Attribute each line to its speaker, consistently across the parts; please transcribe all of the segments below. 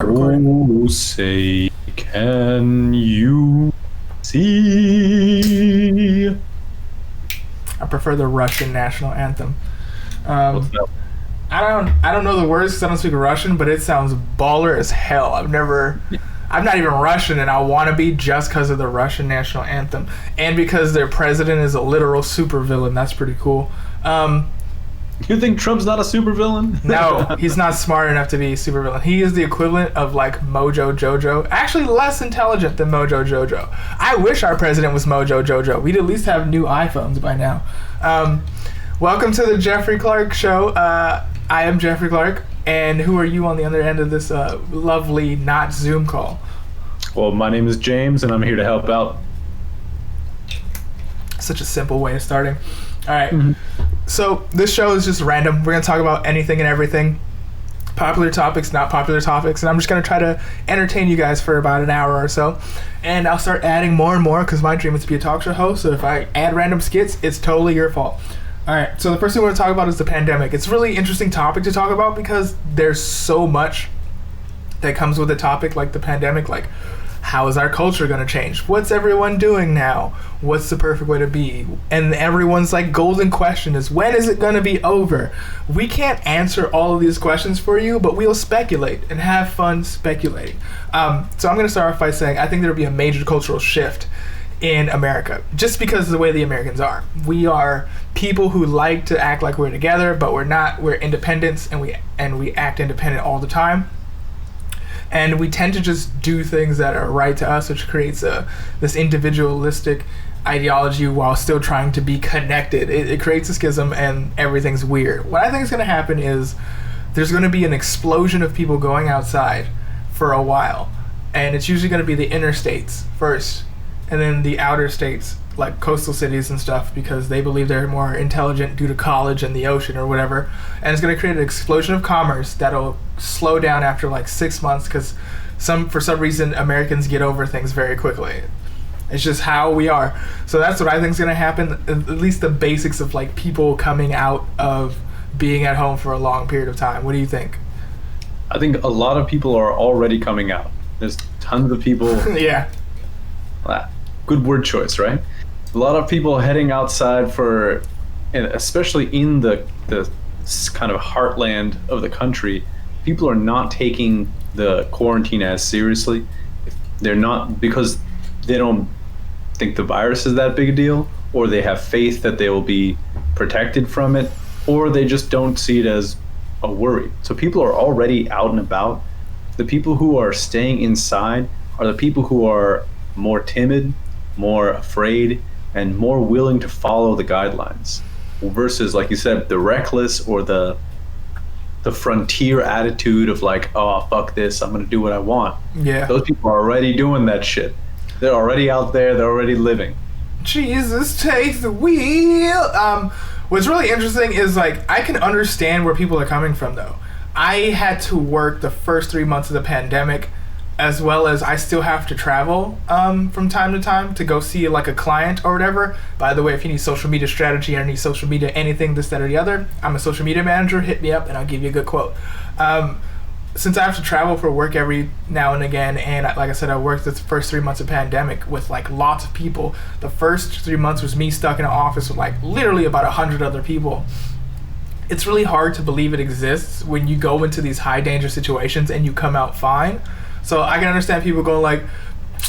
Speaker 1: Oh, say, can you see?
Speaker 2: I prefer the Russian national anthem.
Speaker 1: What's
Speaker 2: Um,
Speaker 1: that?
Speaker 2: I don't know the words because I don't speak Russian, but it sounds baller as hell. I'm not even Russian, and I want to be just because of the Russian national anthem and because their president is a literal supervillain. That's pretty cool. Um,
Speaker 1: You think Trump's not a supervillain?
Speaker 2: no, he's not smart enough to be a supervillain. He is the equivalent of like Mojo Jojo. Actually, less intelligent than Mojo Jojo. I wish our president was Mojo Jojo. We'd at least have new iPhones by now. Welcome to the Jeffrey Clark Show. I am Jeffrey Clark, and who are you on the other end of this lovely not Zoom call?
Speaker 1: Well, my name is James, and I'm here to help out.
Speaker 2: Such a simple way of starting. All right.
Speaker 1: Mhm.
Speaker 2: So this show is just random. We're gonna talk about anything and everything. Popular topics, not popular topics, and I'm just gonna try to entertain you guys for about an hour or so. And I'll start adding more and more because my dream is to be a talk show host. So if I add random skits, it's totally your fault. All right. So the first thing we're gonna talk about is the pandemic. It's a really interesting topic to talk about because there's so much that comes with a topic like the pandemic. Like, how is our culture going to change? What's everyone doing now? What's the perfect way to be? And everyone's like golden question is, when is it going to be over? We can't answer all of these questions for you, but we'll speculate and have fun speculating. So I'm going to start off by saying I think there'll be a major cultural shift in America just because of the way the Americans are. We are people who like to act like we're together, but we're not. We're independents, and we act independent all the time. And we tend to just do things that are right to us, which creates this individualistic ideology while still trying to be connected. It creates a schism, and everything's weird. What I think is going to happen is there's going to be an explosion of people going outside for a while. And it's usually going to be the inner states first, and then the outer states, like coastal cities and stuff, because they believe they're more intelligent due to college and the ocean or whatever. And it's going to create an explosion of commerce that'll slow down after like 6 months because for some reason Americans get over things very quickly. It's just how we are. So that's what I think is going to happen. At least the basics of like people coming out of being at home for a long period of time. What do you think?
Speaker 1: I think a lot of people are already coming out. There's tons of people.
Speaker 2: Yeah.
Speaker 1: Good word choice, right? A lot of people heading outside and especially in the kind of heartland of the country, people are not taking the quarantine as seriously. They're not, because they don't think the virus is that big a deal, or they have faith that they will be protected from it, or they just don't see it as a worry. So people are already out and about. The people who are staying inside are the people who are more timid, more afraid, and more willing to follow the guidelines versus, like you said, the reckless or the frontier attitude of like, oh, fuck this, I'm gonna do what I want.
Speaker 2: Yeah.
Speaker 1: Those people are already doing that shit. They're already out there, they're already living.
Speaker 2: Jesus, take the wheel. What's really interesting is like I can understand where people are coming from though. I had to work the first 3 months of the pandemic, as well as I still have to travel from time to time to go see like a client or whatever. By the way, if you need social media strategy or need social media anything, this, that, or the other, I'm a social media manager. Hit me up and I'll give you a good quote. Since I have to travel for work every now and again, and like I said, I worked the first 3 months of pandemic with like lots of people. The first 3 months was me stuck in an office with like literally about 100 other people. It's really hard to believe it exists when you go into these high danger situations and you come out fine. So I can understand people going like,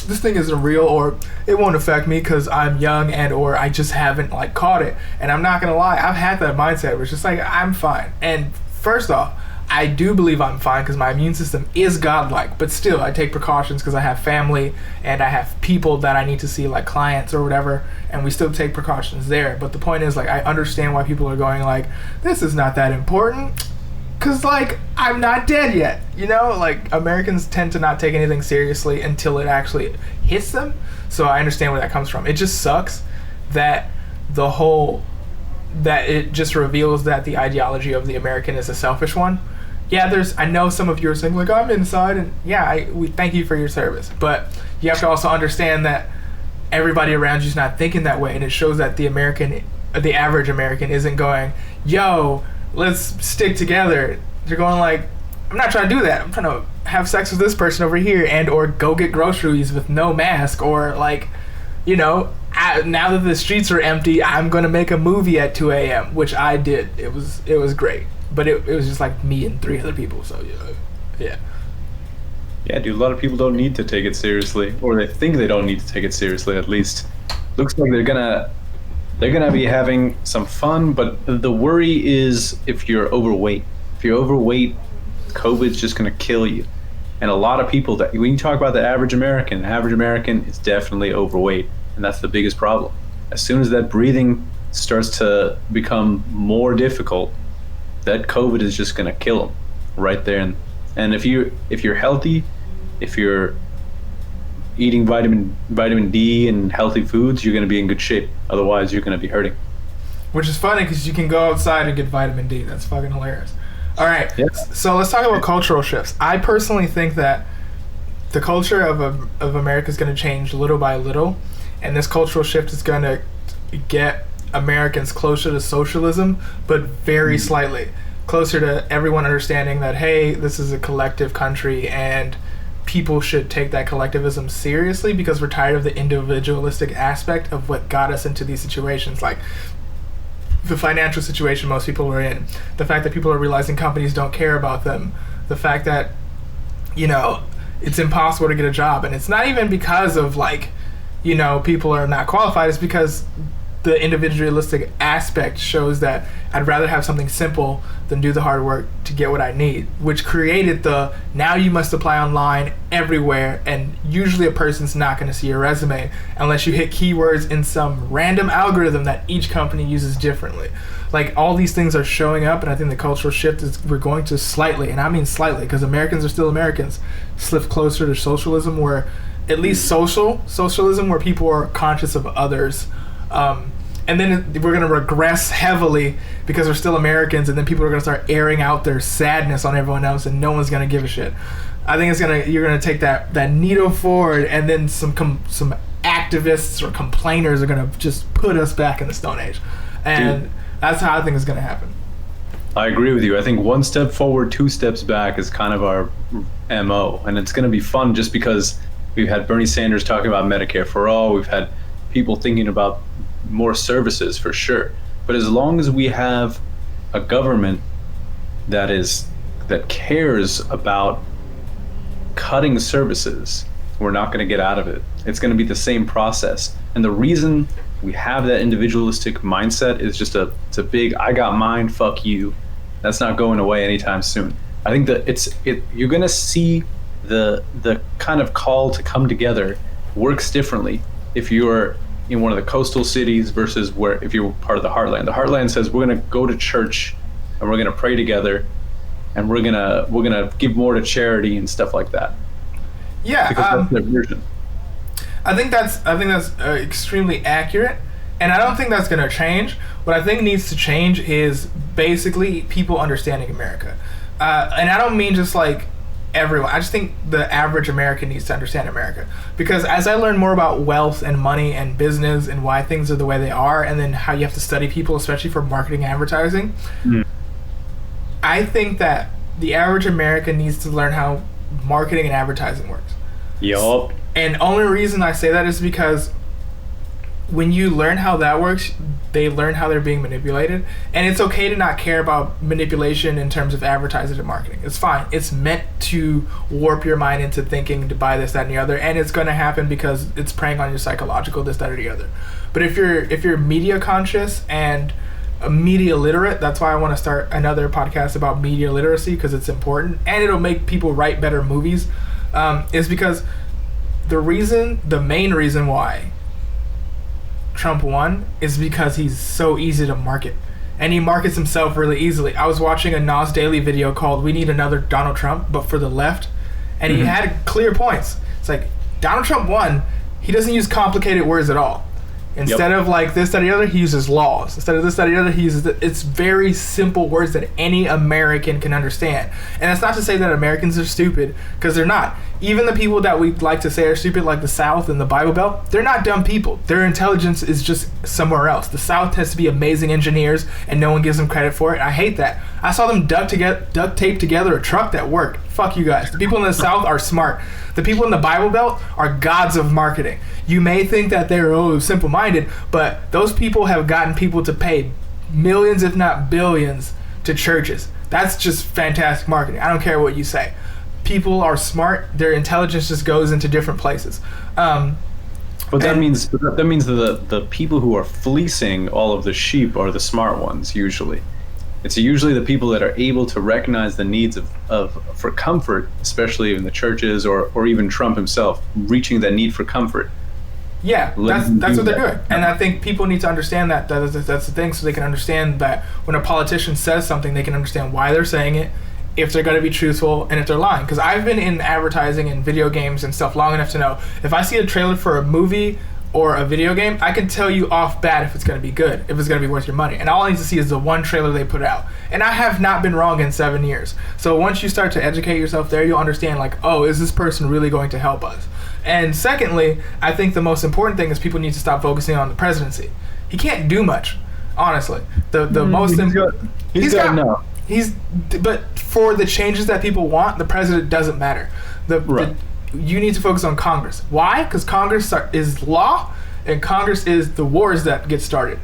Speaker 2: this thing isn't real, or it won't affect me because I'm young and or I just haven't like caught it. And I'm not gonna lie, I've had that mindset where it's just like, I'm fine. And first off, I do believe I'm fine because my immune system is godlike, but still I take precautions because I have family and I have people that I need to see, like clients or whatever, and we still take precautions there. But the point is, like, I understand why people are going like, this is not that important. Cause like I'm not dead yet, you know. Like Americans tend to not take anything seriously until it actually hits them. So I understand where that comes from. It just sucks that that it just reveals that the ideology of the American is a selfish one. Yeah, I know some of you are saying like I'm inside, and yeah, we thank you for your service, but you have to also understand that everybody around you is not thinking that way, and it shows that the average American isn't going, yo, let's stick together. They're going like, I'm not trying to do that. I'm trying to have sex with this person over here, and or go get groceries with no mask, or like, you know, now that the streets are empty, I'm gonna make a movie at 2 a.m., which I did. It was great, but it was just like me and 3 other people. So yeah.
Speaker 1: Yeah, dude. A lot of people don't need to take it seriously, or they think they don't need to take it seriously. At least, looks like they're gonna be having some fun. But the worry is if you're overweight. If you're overweight, COVID's just gonna kill you. And a lot of people that when you talk about the average American is definitely overweight, and that's the biggest problem. As soon as that breathing starts to become more difficult, that COVID is just gonna kill them right there. And if you're healthy, if you're eating vitamin D and healthy foods, you're gonna be in good shape. Otherwise, you're gonna be hurting.
Speaker 2: Which is funny because you can go outside and get vitamin D. That's fucking hilarious. All right, So let's talk about cultural shifts. I personally think that the culture of America is going to change little by little, and this cultural shift is going to get Americans closer to socialism, but very slightly closer to everyone understanding that, hey, this is a collective country and people should take that collectivism seriously because we're tired of the individualistic aspect of what got us into these situations. Like, the financial situation most people are in, the fact that people are realizing companies don't care about them, the fact that, you know, it's impossible to get a job. And it's not even because of, like, you know, people are not qualified. It's because the individualistic aspect shows that I'd rather have something simple than do the hard work to get what I need, which created the now you must apply online everywhere, and usually a person's not going to see your resume unless you hit keywords in some random algorithm that each company uses differently. Like, all these things are showing up, and I think the cultural shift is we're going to slightly, and I mean slightly because Americans are still Americans, slip closer to socialism, where at least socialism where people are conscious of others. And then we're going to regress heavily because we're still Americans, and then people are going to start airing out their sadness on everyone else, and no one's going to give a shit. I think you're going to take that needle forward, and then some activists or complainers are going to just put us back in the Stone Age. And dude, that's how I think it's going to happen.
Speaker 1: I agree with you. I think 1 step forward, 2 steps back is kind of our MO, and it's going to be fun just because we've had Bernie Sanders talking about Medicare for all. We've had people thinking about more services for sure, but as long as we have a government that cares about cutting services, we're not going to get out of it. It's going to be the same process, and the reason we have that individualistic mindset is just it's a big I got mine, fuck you. That's not going away anytime soon. I think that you're going to see the kind of call to come together works differently if you're in one of the coastal cities versus if you're part of the heartland. The heartland says we're going to go to church and we're going to pray together and we're going to give more to charity and stuff like that.
Speaker 2: Yeah,
Speaker 1: because that's their version.
Speaker 2: I think that's extremely accurate, and I don't think that's going to change. What I think needs to change is basically people understanding America, and I don't mean just like everyone. I just think the average American needs to understand America, because as I learn more about wealth and money and business and why things are the way they are, and then how you have to study people, especially for marketing and advertising, I think that the average American needs to learn how marketing and advertising works.
Speaker 1: Yup.
Speaker 2: And only reason I say that is because when you learn how that works, they learn how they're being manipulated. And it's okay to not care about manipulation in terms of advertising and marketing. It's fine. It's meant to warp your mind into thinking to buy this, that, and the other. And it's going to happen because it's preying on your psychological this, that, or the other. But if you're media conscious and media literate, that's why I want to start another podcast about media literacy, because it's important. And it'll make people write better movies. Is because the main reason why Trump won is because he's so easy to market, and he markets himself really easily. I was watching a Nas Daily video called "We Need Another Donald Trump," but for the left, and he had clear points. It's like Donald Trump won. He doesn't use complicated words at all. Instead of like this, that, or the other, he uses laws. Instead of this, that, or the other, he uses it's very simple words that any American can understand. And that's not to say that Americans are stupid, because they're not. Even the people that we like to say are stupid, like the South and the Bible Belt, they're not dumb people. Their intelligence is just somewhere else. The South has to be amazing engineers, and no one gives them credit for it. I hate that. I saw them duct tape together a truck that worked. Fuck you guys. The people in the South are smart. The people in the Bible Belt are gods of marketing. You may think that they're simple-minded, but those people have gotten people to pay millions, if not billions, to churches. That's just fantastic marketing. I don't care what you say. People are smart. Their intelligence just goes into different places.
Speaker 1: But that means that the people who are fleecing all of the sheep are the smart ones usually. It's usually the people that are able to recognize the needs for comfort, especially in the churches or even Trump himself, reaching that need for comfort.
Speaker 2: Yeah, that's what they're doing. And I think people need to understand that's the thing, so they can understand that when a politician says something, they can understand why they're saying it, if they're going to be truthful, and if they're lying. Because I've been in advertising and video games and stuff long enough to know, if I see a trailer for a movie or a video game, I can tell you off bat if it's going to be good, if it's going to be worth your money. And all I need to see is the one trailer they put out. And I have not been wrong in 7 years. So once you start to educate yourself there, you'll understand, like, oh, is this person really going to help us? And secondly, I think the most important thing is people need to stop focusing on the presidency. He can't do much, honestly. But for the changes that people want, the president doesn't matter. You need to focus on Congress. Why? Because Congress is law, and Congress is the wars that get started.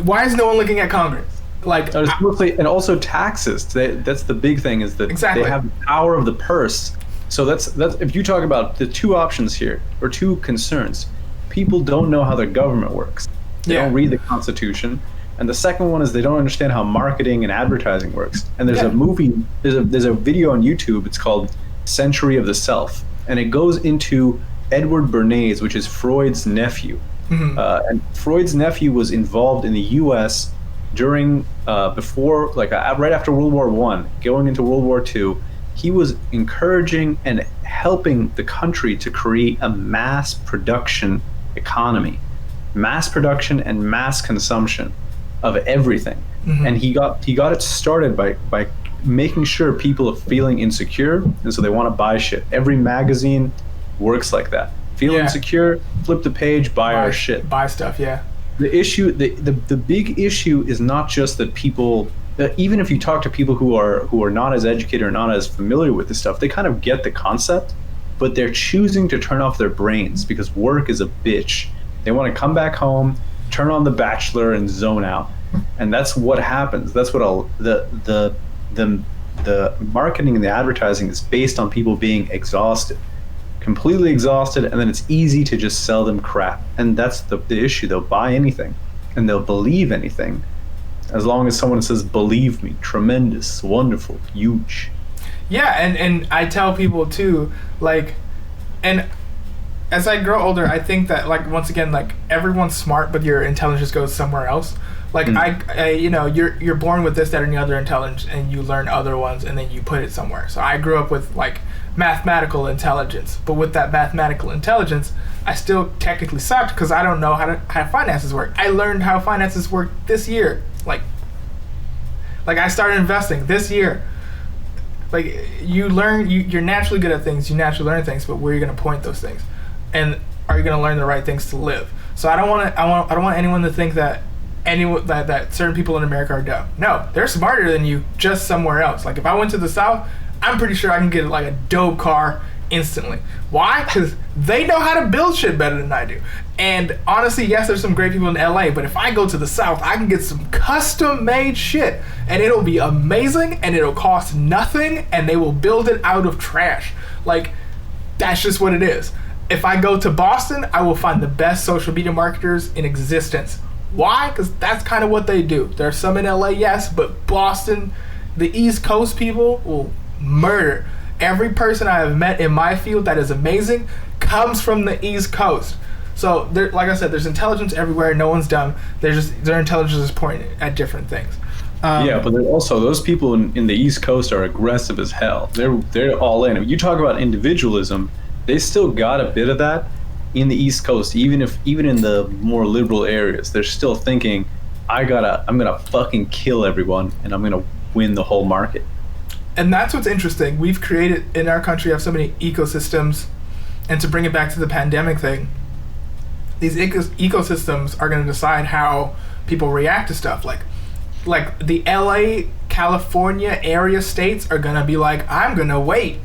Speaker 2: Why is no one looking at Congress?
Speaker 1: And also taxes. That's the big thing, is that
Speaker 2: exactly.
Speaker 1: They have the power of the purse. So that's if you talk about the two options here, or two concerns, people don't know how their government works. They don't read the Constitution. And the second one is they don't understand how marketing and advertising works. And there's a movie, there's a video on YouTube. It's called Century of the Self, and it goes into Edward Bernays, which is Freud's nephew. Mm-hmm. And Freud's nephew was involved in the U.S. during before, right after World War I, going into World War II. He was encouraging and helping the country to create a mass production economy, mass production and mass consumption of everything. Mm-hmm. And he got it started by making sure people are feeling insecure, and so they want to buy shit. Every magazine works like that. Feel insecure, flip the page, buy our shit.
Speaker 2: Buy stuff, yeah.
Speaker 1: The issue, the big issue is not just that people, even if you talk to people who are not as educated or not as familiar with this stuff, they kind of get the concept, but they're choosing to turn off their brains because work is a bitch. They want to come back home, turn on The Bachelor, and zone out. And that's what happens. That's what the marketing and the advertising is based on people being exhausted, completely exhausted, and then it's easy to just sell them crap. And that's the issue. They'll buy anything and they'll believe anything as long as someone says, believe me, tremendous, wonderful, huge.
Speaker 2: Yeah, and I tell people too, and as I grow older, I think that, once again, everyone's smart, but your intelligence goes somewhere else. You're born with this, that, and the other intelligence, and you learn other ones, and then you put it somewhere. So I grew up with mathematical intelligence, but with that mathematical intelligence, I still technically sucked because I don't know how finances work. I learned how finances work this year. I started investing this year. You learn, you're naturally good at things. You naturally learn things, but where are you going to point those things? And are you going to learn the right things to live? So I don't want anyone to think that that certain people in America are dumb. No, they're smarter than you, just somewhere else. If I went to the South, I'm pretty sure I can get a dope car instantly. Why? Because they know how to build shit better than I do. And honestly, yes, there's some great people in LA, but if I go to the South, I can get some custom made shit, and it'll be amazing, and it'll cost nothing, and they will build it out of trash. That's just what it is. If I go to Boston, I will find the best social media marketers in existence. Why? Because that's kind of what they do. There are some in LA, yes, but Boston, the East Coast people will murder. Every person I have met in my field that is amazing comes from the East Coast. So, like I said, there's intelligence everywhere. No one's dumb. Their intelligence is pointing at different things.
Speaker 1: But also those people in the East Coast are aggressive as hell. They're all in. You talk about individualism, they still got a bit of that in the East Coast. Even in the more liberal areas, they're still thinking, I'm gonna fucking kill everyone, and I'm gonna win the whole market.
Speaker 2: And that's what's interesting. We've created, in our country, have so many ecosystems, and to bring it back to the pandemic thing, these ecosystems are going to decide how people react to stuff. like the LA, California area states are gonna be like, I'm gonna wait,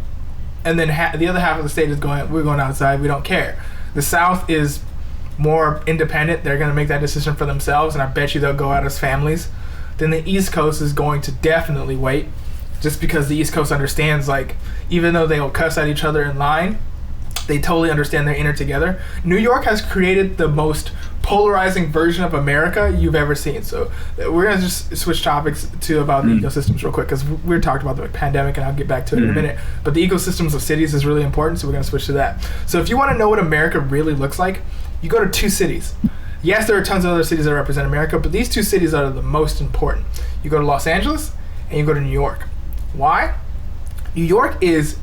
Speaker 2: and then the other half of the state is going, we're going outside, we don't care. The South is more independent, they're gonna make that decision for themselves, and I bet you they'll go out as families. Then the East Coast is going to definitely wait, just because the East Coast understands, like, even though they'll cuss at each other in line, they totally understand they're in it together. New York has created the most polarizing version of America you've ever seen. So we're going to just switch topics to about the ecosystems real quick, because we talked about the pandemic, and I'll get back to it in a minute. But the ecosystems of cities is really important, so we're going to switch to that. So if you want to know what America really looks like, you go to 2 cities. Yes, there are tons of other cities that represent America, but these 2 cities are the most important. You go to Los Angeles, and you go to New York. Why? New York is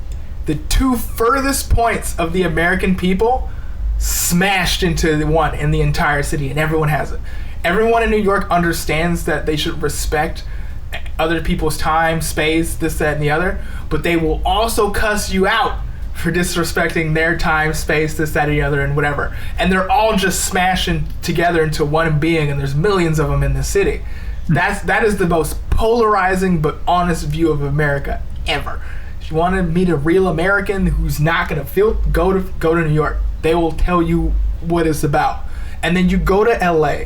Speaker 2: the 2 furthest points of the American people smashed into one in the entire city, and everyone has it. Everyone in New York understands that they should respect other people's time, space, this, that, and the other, but they will also cuss you out for disrespecting their time, space, this, that, and the other, and whatever. And they're all just smashing together into one being, and there's millions of them in the city. That is the most polarizing but honest view of America ever. If you want to meet a real American who's not gonna go to New York. They will tell you what it's about. And then you go to LA.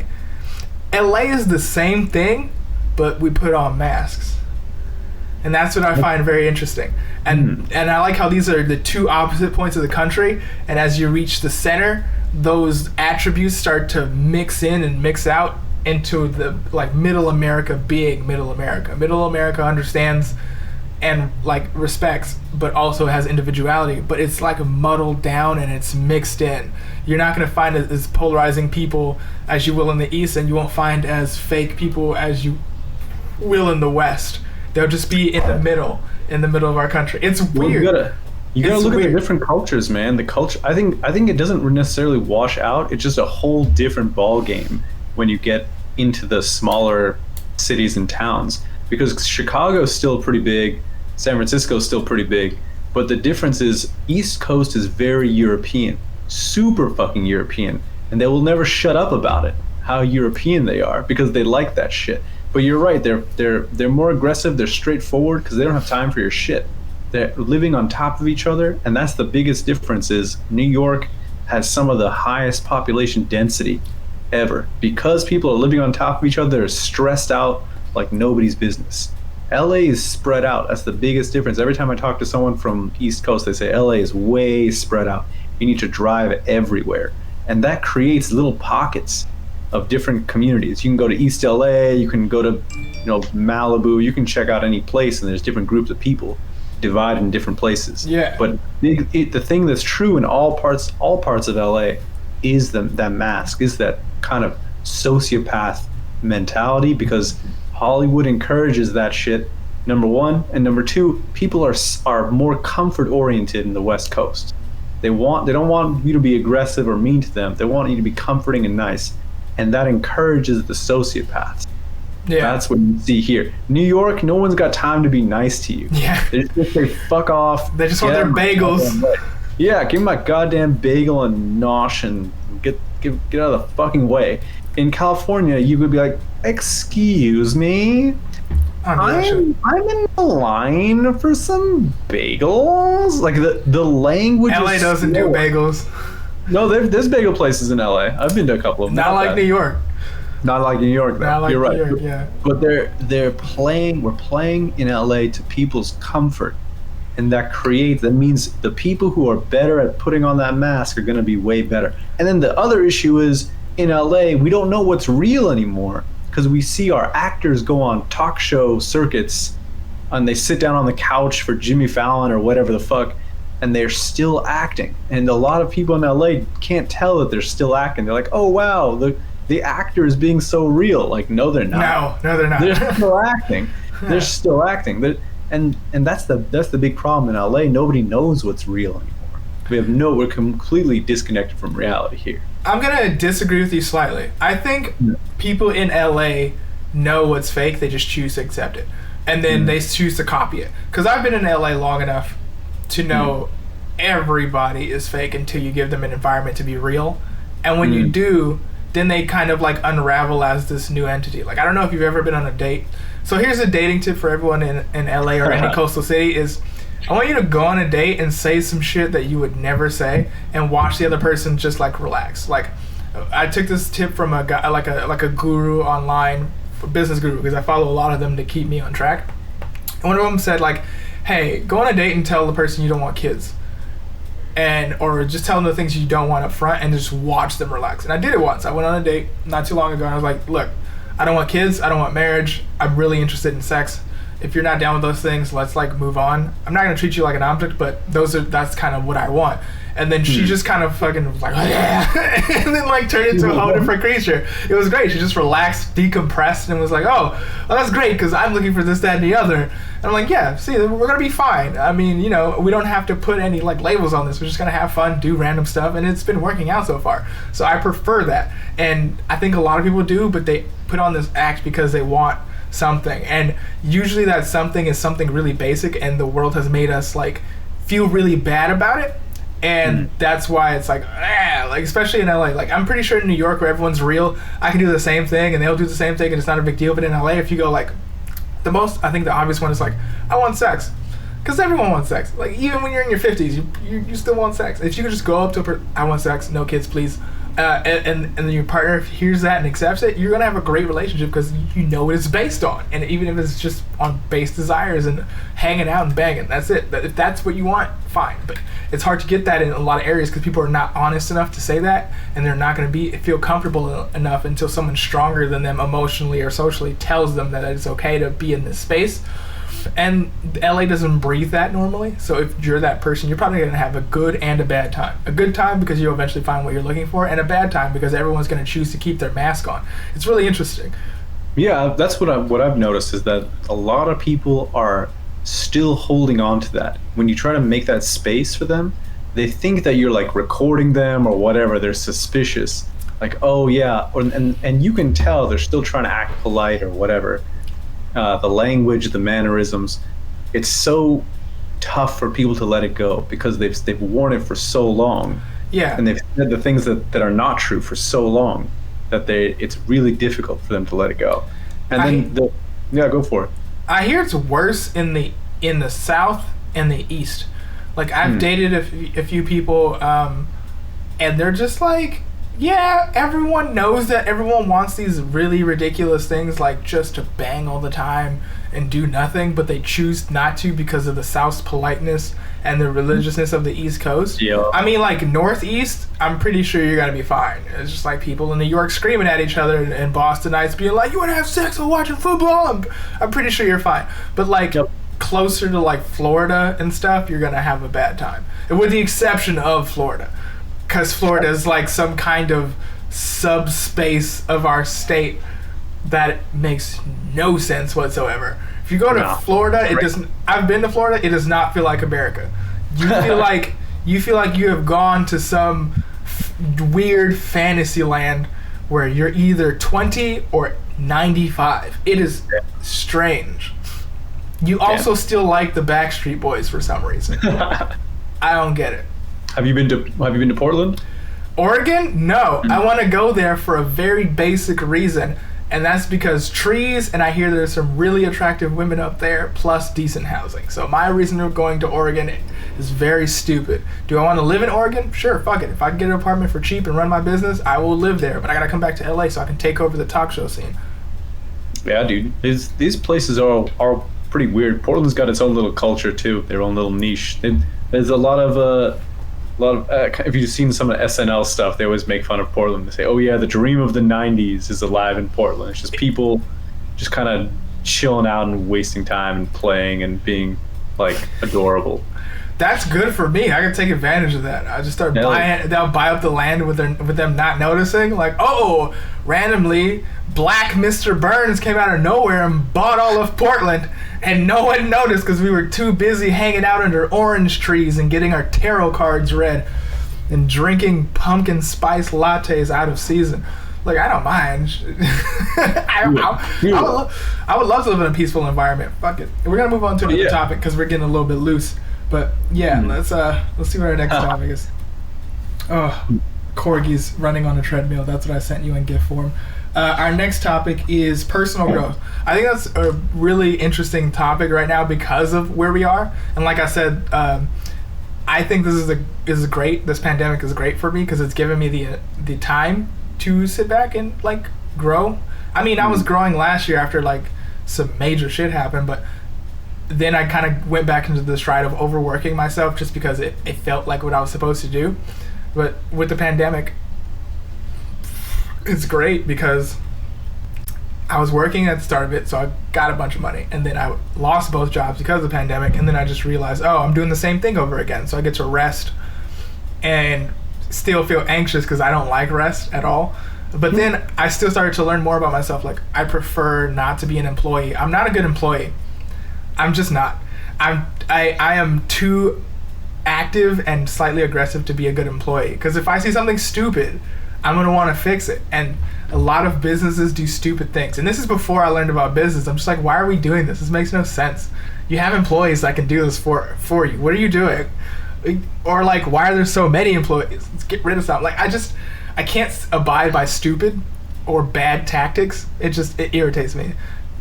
Speaker 2: LA is the same thing, but we put on masks. And that's what I find very interesting. And I like how these are the 2 opposite points of the country, and as you reach the center, those attributes start to mix in and mix out into the, like, middle America being middle America. Middle America understands and, like, respects, but also has individuality, but it's like muddled down and it's mixed in. You're not going to find as polarizing people as you will in the East, and you won't find as fake people as you will in the West. They'll just be in the middle of our country. It's weird.
Speaker 1: You gotta look at the different cultures, man. The culture, I think it doesn't necessarily wash out. It's just a whole different ball game when you get into the smaller cities and towns, because Chicago's still pretty big, San Francisco's still pretty big, but the difference is East Coast is very European, super fucking European, and they will never shut up about it, how European they are, because they like that shit. But you're right, they're more aggressive, they're straightforward, because they don't have time for your shit. They're living on top of each other, and that's the biggest difference. Is New York has some of the highest population density ever, because people are living on top of each other. They're stressed out like nobody's business. LA is spread out. That's the biggest difference. Every time I talk to someone from East Coast, they say LA is way spread out. You need to drive everywhere, and that creates little pockets of different communities. You can go to East LA, you can go to, Malibu, you can check out any place, and there's different groups of people divided in different places.
Speaker 2: Yeah.
Speaker 1: But the thing that's true in all parts of LA is that mask, is that kind of sociopath mentality, because Hollywood encourages that shit, number one, and number two, people are more comfort oriented in the West Coast. They don't want you to be aggressive or mean to them. They want you to be comforting and nice, and that encourages the sociopaths. Yeah. That's what you see here. New York, no one's got time to be nice to you.
Speaker 2: Yeah.
Speaker 1: They just say fuck off.
Speaker 2: They just want their bagels.
Speaker 1: Yeah, give me my goddamn bagel and nosh and get out of the fucking way. In California, you would be like, excuse me, I'm in the line for some bagels. Like the language.
Speaker 2: LA doesn't do bagels.
Speaker 1: No, there's bagel places in LA. I've been to a couple of them.
Speaker 2: Not like New York.
Speaker 1: Not like New York, though.
Speaker 2: Not like
Speaker 1: You're right.
Speaker 2: New York, yeah.
Speaker 1: But we're playing in LA to people's comfort. And that means the people who are better at putting on that mask are going to be way better. And then the other issue is, in LA, we don't know what's real anymore, because we see our actors go on talk show circuits and they sit down on the couch for Jimmy Fallon or whatever the fuck, and they're still acting. And a lot of people in LA can't tell that they're still acting. They're like, oh wow, the actor is being so real. Like, no, they're not.
Speaker 2: No, they're not.
Speaker 1: They're still acting. They're still acting. And that's the big problem in LA. Nobody knows what's real anymore. We're completely disconnected from reality here.
Speaker 2: I'm gonna disagree with you slightly. I think people in LA know what's fake. They just choose to accept it, and then they choose to copy it. Because I've been in LA long enough to know everybody is fake until you give them an environment to be real. And when you do, then they kind of like unravel as this new entity. Like, I don't know if you've ever been on a date. So here's a dating tip for everyone in LA or any coastal city is, I want you to go on a date and say some shit that you would never say, and watch the other person just like relax. Like, I took this tip from a guy, like a guru online, a business guru, because I follow a lot of them to keep me on track. And one of them said like, hey, go on a date and tell the person you don't want kids. Or just tell them the things you don't want up front and just watch them relax. And I did it once. I went on a date not too long ago and I was like, look, I don't want kids, I don't want marriage, I'm really interested in sex. If you're not down with those things, let's like move on. I'm not gonna treat you like an object, but that's kind of what I want. And then she just kind of fucking was like, oh, yeah, and then like turned into a whole different creature. It was great. She just relaxed, decompressed, and was like, oh, well, that's great because I'm looking for this, that, and the other. And I'm like, yeah, see, we're gonna be fine. I mean, you know, we don't have to put any like labels on this. We're just gonna have fun, do random stuff, and it's been working out so far. So I prefer that, and I think a lot of people do, but they put on this act because they want something, and usually that something is something really basic, and the world has made us like feel really bad about it. And that's why it's like, like especially in LA. Like, I'm pretty sure in New York where everyone's real, I can do the same thing and they'll do the same thing and it's not a big deal. But in LA, if you go like, I think the obvious one is like, I want sex. Because everyone wants sex. Like, even when you're in your 50s, you still want sex. If you could just go up to a person, I want sex, no kids, please. And then your partner hears that and accepts it, you're going to have a great relationship because you know what it's based on. And even if it's just on base desires and hanging out and banging, that's it. But if that's what you want, fine. But it's hard to get that in a lot of areas because people are not honest enough to say that, and they're not going to feel comfortable enough until someone stronger than them emotionally or socially tells them that it's okay to be in this space. And LA doesn't breathe that normally, so if you're that person, you're probably going to have a good and a bad time. A good time because you'll eventually find what you're looking for, and a bad time because everyone's going to choose to keep their mask on. It's really interesting.
Speaker 1: Yeah, that's what I've noticed is that a lot of people are still holding on to that. When you try to make that space for them, they think that you're like recording them or whatever. They're suspicious. Like, oh yeah, and you can tell they're still trying to act polite or whatever. The language, the mannerisms, it's so tough for people to let it go because they've worn it for so long.
Speaker 2: Yeah.
Speaker 1: And they've said the things that are not true for so long that it's really difficult for them to let it go. And then go for it.
Speaker 2: I hear it's worse in the South and the East. Like, I've dated a few people, and they're just like, yeah, everyone knows that everyone wants these really ridiculous things, like just to bang all the time and do nothing, but they choose not to because of the South's politeness and the religiousness of the East Coast.
Speaker 1: Yeah.
Speaker 2: I mean, like, Northeast, I'm pretty sure you're gonna be fine. It's just like people in New York screaming at each other and Bostonites being like, you wanna have sex while watching football? I'm pretty sure you're fine. But like, closer to like Florida and stuff, you're gonna have a bad time. With the exception of Florida. Because Florida is like some kind of subspace of our state that makes no sense whatsoever. If you go to Florida, it doesn't. I've been to Florida. It does not feel like America. You feel like you have gone to some weird fantasy land where you're either 20 or 95. It is strange. You also still like the Backstreet Boys for some reason. I don't get it.
Speaker 1: Have you been to Portland?
Speaker 2: Oregon? No. I want to go there for a very basic reason, and that's because trees, and I hear there's some really attractive women up there, plus decent housing. So my reason for going to Oregon is very stupid. Do I want to live in Oregon? Sure, fuck it. If I can get an apartment for cheap and run my business, I will live there, but I gotta come back to LA so I can take over the talk show scene.
Speaker 1: Yeah, dude. These places are pretty weird. Portland's got its own little culture too, their own little niche. There's a lot of if you've seen some of the SNL stuff, they always make fun of Portland. They say, oh yeah, the dream of the 90s is alive in Portland. It's just people just kind of chilling out and wasting time and playing and being like adorable.
Speaker 2: That's good for me. I can take advantage of that. I just start buying. They'll buy up the land with them not noticing. Like, oh, randomly, Black Mr. Burns came out of nowhere and bought all of Portland, and no one noticed because we were too busy hanging out under orange trees and getting our tarot cards read and drinking pumpkin spice lattes out of season. Like, I don't mind. I would love to live in a peaceful environment. Fuck it. We're gonna move on to another topic because we're getting a little bit loose. But yeah, let's see what our next topic is. Oh, corgis running on a treadmill. That's what I sent you in gift form. Our next topic is personal growth. I think that's a really interesting topic right now because of where we are. And like I said, I think this is great. This pandemic is great for me because it's given me the time to sit back and like grow. I mean, I was growing last year after like some major shit happened, but then I kind of went back into the stride of overworking myself just because it felt like what I was supposed to do. But with the pandemic, it's great because I was working at the start of it, so I got a bunch of money, and then I lost both jobs because of the pandemic, and then I just realized, oh, I'm doing the same thing over again, so I get to rest and still feel anxious because I don't like rest at all. But then I still started to learn more about myself. Like, I prefer not to be an employee. I'm not a good employee. I'm just not. I am too active and slightly aggressive to be a good employee, because if I see something stupid, I'm going to want to fix it. And a lot of businesses do stupid things. And this is before I learned about business. I'm just like, why are we doing this? This makes no sense. You have employees that can do this for you. What are you doing? Or like, why are there so many employees? Let's get rid of some. Like, I can't abide by stupid or bad tactics. It irritates me.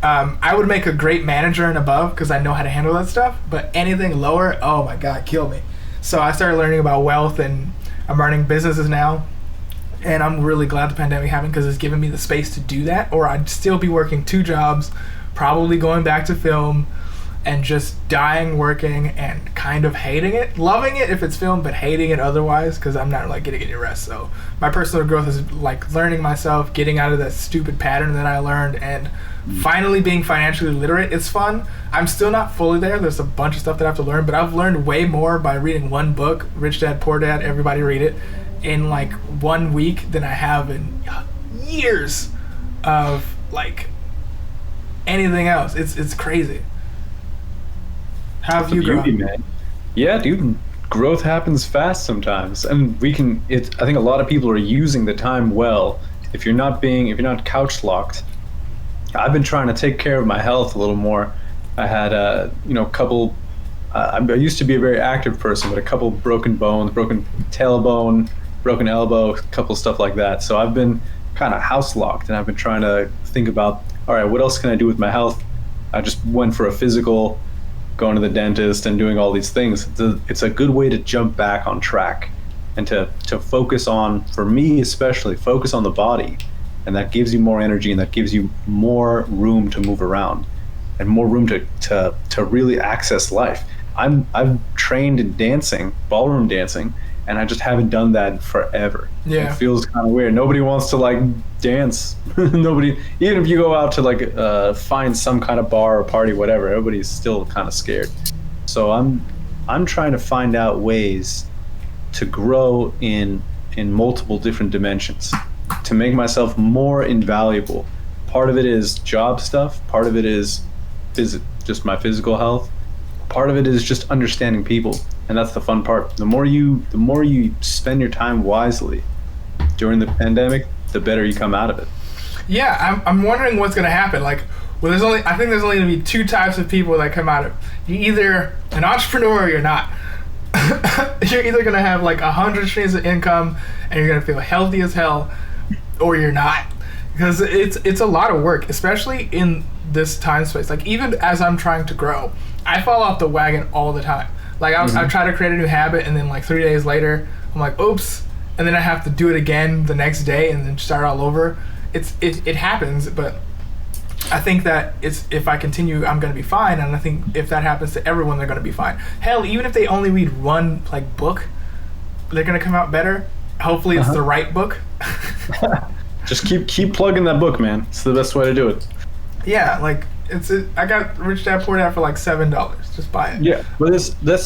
Speaker 2: I would make a great manager and above because I know how to handle that stuff. But anything lower, oh my God, kill me. So I started learning about wealth, and I'm running businesses now. And I'm really glad the pandemic happened because it's given me the space to do that, or I'd still be working 2 jobs, probably going back to film, and just dying working and kind of hating it. Loving it if it's film, but hating it otherwise because I'm not like getting any rest. So my personal growth is like learning myself, getting out of that stupid pattern that I learned, and finally being financially literate. It's fun. I'm still not fully there. There's a bunch of stuff that I have to learn, but I've learned way more by reading one book, Rich Dad, Poor Dad, everybody read it, in like 1 week than I have in years of like anything else. It's crazy. How have you grown?
Speaker 1: Man. Yeah, dude, growth happens fast sometimes, and I think a lot of people are using the time well. If you're not couch locked, I've been trying to take care of my health a little more. I had a couple. I used to be a very active person, but a couple broken bones, broken tailbone, broken elbow, a couple stuff like that. So I've been kind of house locked, and I've been trying to think about, all right, what else can I do with my health? I just went for a physical, going to the dentist and doing all these things. It's a good way to jump back on track and to focus on, for me especially, focus on the body. And that gives you more energy, and that gives you more room to move around and more room to really access life. I've trained in dancing, ballroom dancing, and I just haven't done that forever.
Speaker 2: Yeah.
Speaker 1: It feels kind of weird. Nobody wants to like dance. Nobody, even if you go out to like find some kind of bar or party, whatever, everybody's still kind of scared. So I'm trying to find out ways to grow in multiple different dimensions, to make myself more invaluable. Part of it is job stuff. Part of it is just my physical health. Part of it is just understanding people, and that's the fun part. The more you spend your time wisely during the pandemic, the better you come out of it.
Speaker 2: Yeah, I'm wondering what's gonna happen. Like, well, I think there's only gonna be 2 types of people that come out of it. You're either an entrepreneur or you're not. You're either gonna have like 100 streams of income and you're gonna feel healthy as hell, or you're not, because it's a lot of work, especially in this time space. Like, even as I'm trying to grow, I fall off the wagon all the time. Like, I try to create a new habit, and then like 3 days later I'm like, oops, and then I have to do it again the next day and then start all over. It happens, but I think that if I continue, I'm gonna be fine. And I think if that happens to everyone, they're gonna be fine. Hell, even if they only read one like book, they're gonna come out better. Hopefully it's the right book.
Speaker 1: Just keep plugging that book, man. It's the best way to do it.
Speaker 2: Yeah, like I got Rich Dad Poor Dad for like $7. Just buy it.
Speaker 1: Yeah, but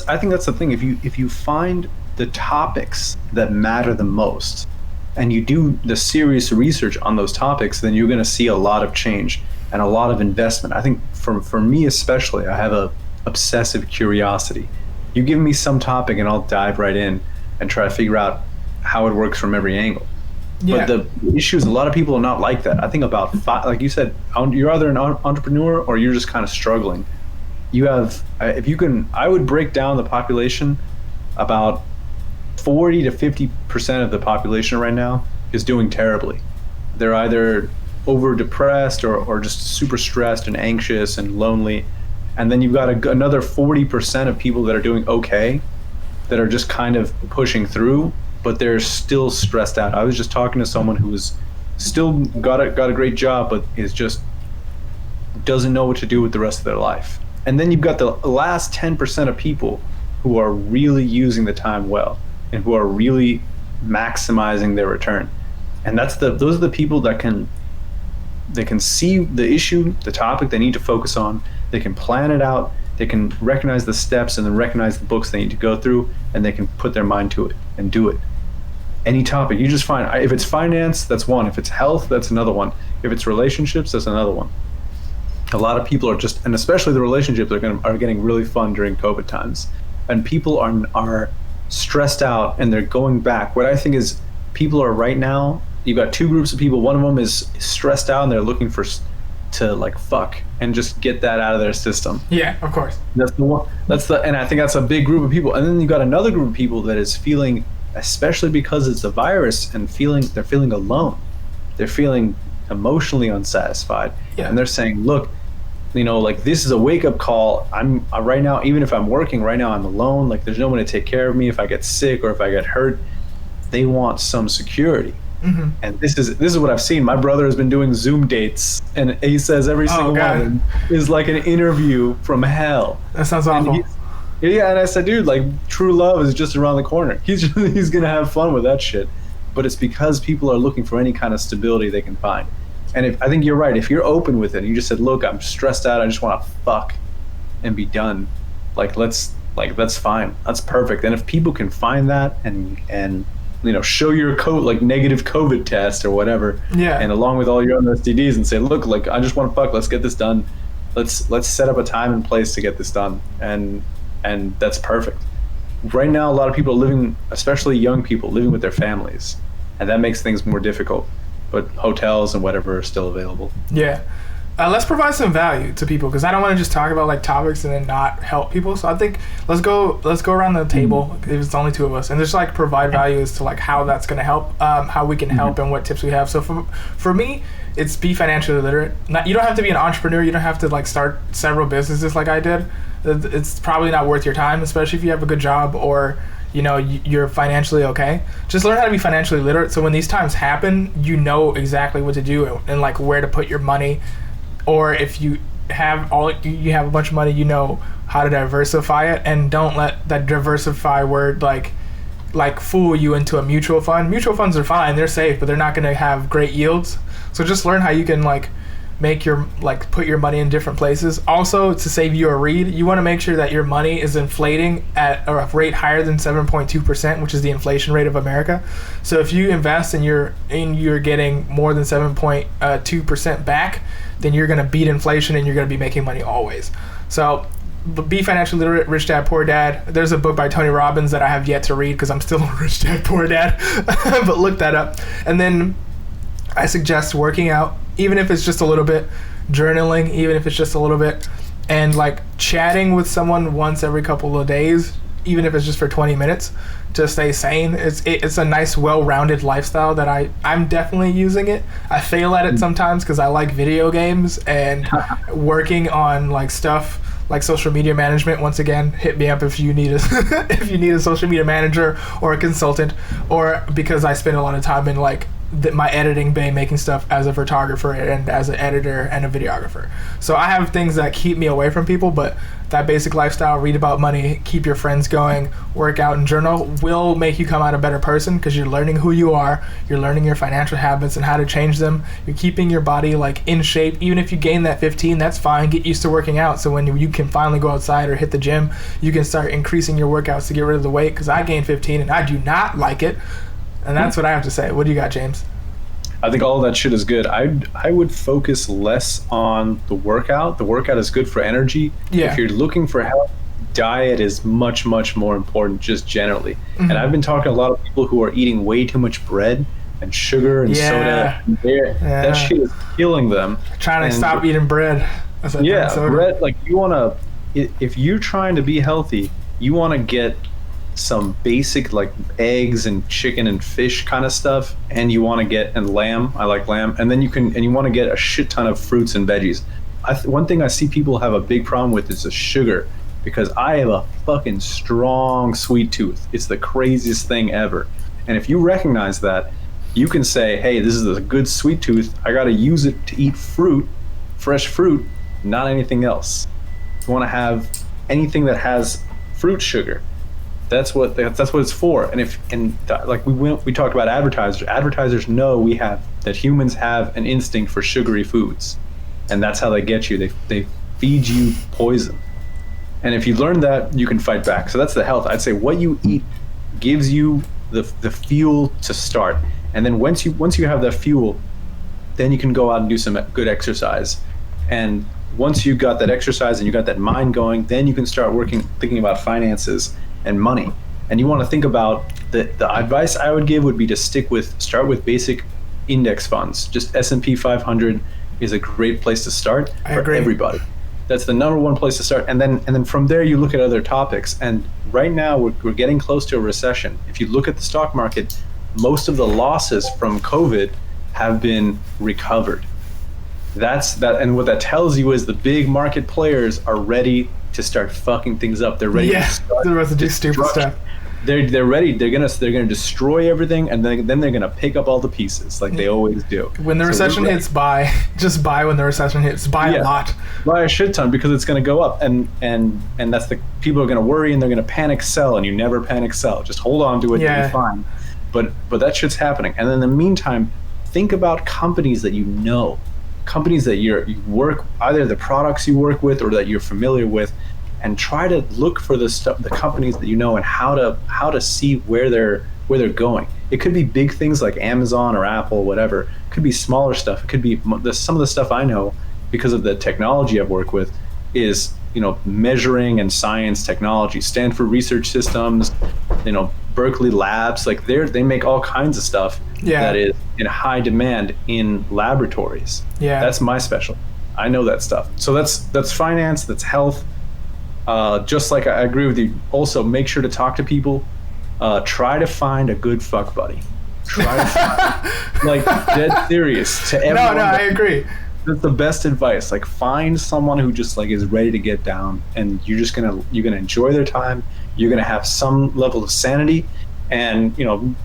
Speaker 1: I think that's the thing. If you find the topics that matter the most, and you do the serious research on those topics, then you're going to see a lot of change and a lot of investment. I think for me especially, I have a obsessive curiosity. You give me some topic and I'll dive right in and try to figure out how it works from every angle.
Speaker 2: Yeah.
Speaker 1: But the issue is a lot of people are not like that. I think about like you said, you're either an entrepreneur or you're just kind of struggling. You have, if you can, I would break down the population about 40 to 50% of the population right now is doing terribly. They're either over depressed or just super stressed and anxious and lonely. And then you've got another 40% of people that are doing okay, that are just kind of pushing through, but they're still stressed out. I was just talking to someone who was still got a great job, but is just doesn't know what to do with the rest of their life. And then you've got the last 10% of people who are really using the time well and who are really maximizing their return. And those are the people that can see the issue, the topic they need to focus on. They can plan it out. They can recognize the steps and then recognize the books they need to go through, and they can put their mind to it and do it. Any topic, you just find, if it's finance, that's one. If it's health, that's another one. If it's relationships, that's another one. A lot of people are just, and especially the relationships are getting really fun during COVID times. And people are stressed out and they're going back. What I think is people are right now, you've got two groups of people. One of them is stressed out and they're looking to like fuck and just get that out of their system.
Speaker 2: Yeah, of course.
Speaker 1: That's the one. And I think that's a big group of people. And then you've got another group of people that is feeling, especially because it's a virus, and they're feeling alone. They're feeling emotionally unsatisfied.
Speaker 2: Yeah.
Speaker 1: And they're saying, look, like, this is a wake-up call. I'm right now, even if I'm working right now, I'm alone. Like, there's no one to take care of me if I get sick or if I get hurt. They want some security. Mm-hmm. And this is what I've seen. My brother has been doing Zoom dates, and he says every single one of them is like an interview from hell.
Speaker 2: That sounds awful.
Speaker 1: And I said, dude, like, true love is just around the corner. He's gonna have fun with that shit. But it's because people are looking for any kind of stability they can find. And I think you're right. If you're open with it, you just said, look, I'm stressed out. I just want to fuck and be done. That's fine. That's perfect. And if people can find that and show your negative COVID test or whatever,
Speaker 2: yeah,
Speaker 1: and along with all your other STDs, and say, look, like, I just want to fuck. Let's get this done. Let's set up a time and place to get this done. And that's perfect. Right now, a lot of people are living, especially young people, living with their families, and that makes things more difficult. But hotels and whatever are still available.
Speaker 2: Yeah. Let's provide some value to people, because I don't want to just talk about like topics and then not help people. So I think let's go around the table if it's only two of us, and just like provide value as to like how that's going to help, how we can help, and what tips we have. So for me, it's be financially literate. You don't have to be an entrepreneur. You don't have to like start several businesses like I did. It's probably not worth your time, especially if you have a good job or you're financially okay. Just learn how to be financially literate, so when these times happen, you know exactly what to do and like where to put your money. Or if you have a bunch of money, you know how to diversify it, and don't let that diversify word like fool you into a mutual fund. Mutual funds are fine, they're safe, but they're not going to have great yields. So just learn how you can like put your money in different places. Also, to save you a read, you want to make sure that your money is inflating at a rate higher than 7.2%, which is the inflation rate of America. So if you invest and you're getting more than 7.2% back, then you're going to beat inflation and you're going to be making money always. So be financially literate, Rich Dad, Poor Dad. There's a book by Tony Robbins that I have yet to read because I'm still a Rich Dad, Poor Dad. But look that up. And then I suggest working out, even if it's just a little bit, journaling, even if it's just a little bit, and like chatting with someone once every couple of days, even if it's just for 20 minutes, to stay sane. It's a nice, well-rounded lifestyle that I'm definitely using it. I fail at it sometimes because I like video games and working on like stuff like social media management. Once again, hit me up if you need a social media manager or a consultant, or because I spend a lot of time in like my editing bay, making stuff as a photographer and as an editor and a videographer. So I have things that keep me away from people, but that basic lifestyle, read about money, keep your friends going, work out, and journal will make you come out a better person, because you're learning who you are, you're learning your financial habits and how to change them, you're keeping your body like in shape. Even if you gain that 15, that's fine. Get used to working out, so when you can finally go outside or hit the gym, you can start increasing your workouts to get rid of the weight, because I gained 15 and I do not like it. And that's what I have to say. What do you got, James?
Speaker 1: I think all of that shit is good. I would focus less on the workout. The workout is good for energy.
Speaker 2: Yeah.
Speaker 1: If you're looking for health, diet is much, much more important just generally. Mm-hmm. And I've been talking to a lot of people who are eating way too much bread and sugar and soda. That shit is killing them.
Speaker 2: Trying to stop eating bread.
Speaker 1: Bread, like, you want to, if you're trying to be healthy, you want to get some basic like eggs and chicken and fish kind of stuff, and you want to get and lamb. I like lamb, and then you want to get a shit ton of fruits and veggies. One thing I see people have a big problem with is the sugar, because I have a fucking strong sweet tooth. It's the craziest thing ever. And if you recognize that, you can say, hey, this is a good sweet tooth. I got to use it to eat fruit, fresh fruit, not anything else. You want to have anything that has fruit sugar. That's what it's for. And like we talked about advertisers. Advertisers know that humans have an instinct for sugary foods, and that's how they get you. They feed you poison. And if you learn that, you can fight back. So that's the health. I'd say what you eat gives you the fuel to start. And then once you have that fuel, then you can go out and do some good exercise. And once you got that exercise and you got that mind going, then you can start thinking about finances and money. And you want to think about the advice I would give would be to start with basic index funds. Just S&P 500 is a great place to start for everybody. That's the number one place to start. And then from there you look at other topics. And right now we're getting close to a recession. If you look at the stock market, most of the losses from COVID have been recovered. And what that tells you is the big market players are ready to start fucking things up. They're ready
Speaker 2: to do stupid stuff.
Speaker 1: They're ready. They're gonna destroy everything, and then they're gonna pick up all the pieces like they always do.
Speaker 2: When the recession hits, buy. Just buy when the recession hits. Buy a lot.
Speaker 1: Buy a shit ton, because it's gonna go up, and that's the people are gonna worry and they're gonna panic sell, and you never panic sell. Just hold on to it, you'll be fine. But that shit's happening, and in the meantime, think about companies that you know. Companies that you work, either the products you work with or that you're familiar with, and try to look for the companies that you know and how to see where they're going. It could be big things like Amazon or Apple, whatever. It could be smaller stuff. It could be some of the stuff I know because of the technology I've worked with is measuring and science technology. Stanford Research Systems, Berkeley Labs, like they make all kinds of stuff that is in high demand in laboratories. Yeah, that's my specialty. I know that stuff. So that's finance, that's health. Just like I agree with you. Also, make sure to talk to people. Try to find a good fuck buddy. Try to find, like, dead serious to everyone.
Speaker 2: No, I agree.
Speaker 1: That's the best advice. Like, find someone who just like is ready to get down, and you're gonna enjoy their time. You're gonna have some level of sanity, and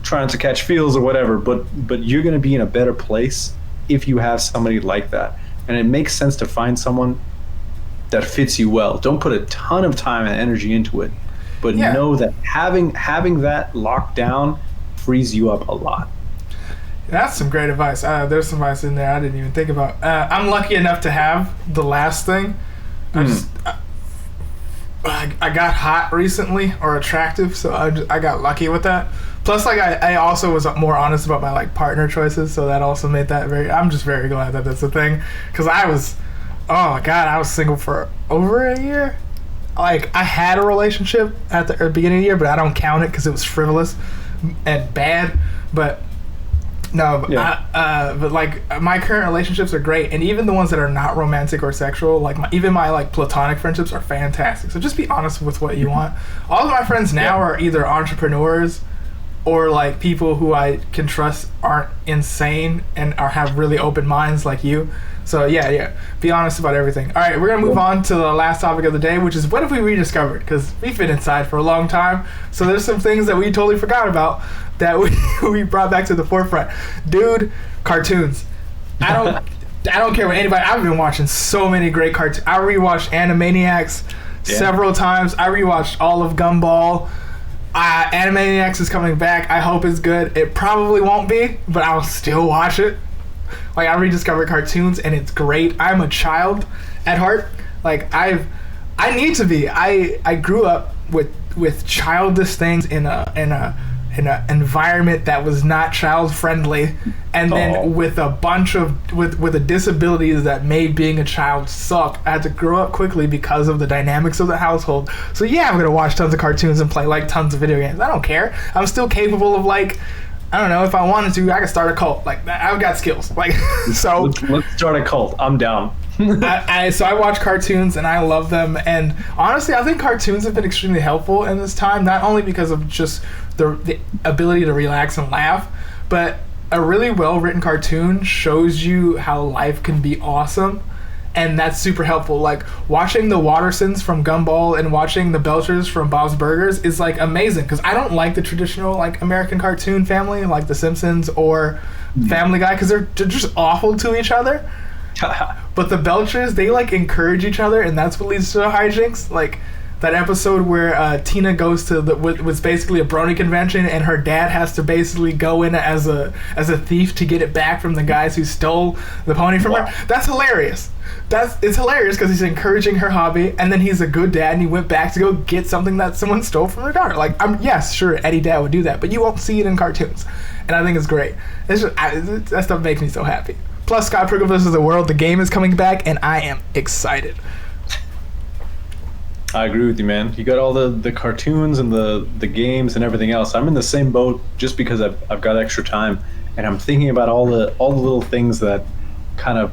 Speaker 1: trying to catch feels or whatever. But you're gonna be in a better place if you have somebody like that. And it makes sense to find someone that fits you well. Don't put a ton of time and energy into it, but know that having that locked down frees you up a lot.
Speaker 2: That's some great advice. There's some advice in there I didn't even think about. I'm lucky enough to have the last thing. I got hot recently, or attractive, so I got lucky with that. Plus, like, I also was more honest about my like partner choices, so that also made that I'm just very glad that that's a thing, because I was single for over a year. Like, I had a relationship at the beginning of the year, but I don't count it because it was frivolous and bad. But no, but like my current relationships are great, and even the ones that are not romantic or sexual, like even my like platonic friendships are fantastic. So just be honest with what you want. All of my friends now are either entrepreneurs or like people who I can trust aren't insane and have really open minds like you. So be honest about everything. All right, we're gonna move on to the last topic of the day, which is what if we rediscovered? Because we've been inside for a long time, so there's some things that we totally forgot about that we brought back to the forefront. Dude, cartoons. I don't care what anybody. I've been watching so many great cartoons. I rewatched Animaniacs several times. I rewatched all of Gumball. Animaniacs is coming back. I hope it's good. It probably won't be, but I'll still watch it. Like, I rediscovered cartoons, and it's great. I'm a child at heart. Like, I need to be. I grew up with childish things in a environment that was not child friendly, and then with a bunch of with a disabilities that made being a child suck. I had to grow up quickly because of the dynamics of the household. So I'm gonna watch tons of cartoons and play like tons of video games. I don't care. I'm still capable of, like, I don't know, if I wanted to, I could start a cult. Like, I've got skills. Like, so
Speaker 1: let's start a cult. I'm down.
Speaker 2: So I watch cartoons and I love them, and honestly I think cartoons have been extremely helpful in this time, not only because of just the ability to relax and laugh, but a really well written cartoon shows you how life can be awesome, and that's super helpful. Like watching the Wattersons from Gumball and watching the Belchers from Bob's Burgers is like amazing, because I don't like the traditional like American cartoon family like The Simpsons or Family Guy, because they're just awful to each other. But the Belchers, they like encourage each other, and that's what leads to the hijinks. Like that episode where Tina goes to was basically a brony convention, and her dad has to basically go in as a thief to get it back from the guys who stole the pony from her. That's hilarious. It's hilarious because he's encouraging her hobby, and then he's a good dad, and he went back to go get something that someone stole from their daughter. Like, yes, sure, Eddie Dad would do that, but you won't see it in cartoons, and I think it's great. It's just that stuff makes me so happy. Plus, Scott Pilgrim vs. the World, the game is coming back, and I am excited.
Speaker 1: I agree with you, man. You got all the cartoons and the games and everything else. I'm in the same boat just because I've got extra time, and I'm thinking about all the little things that kind of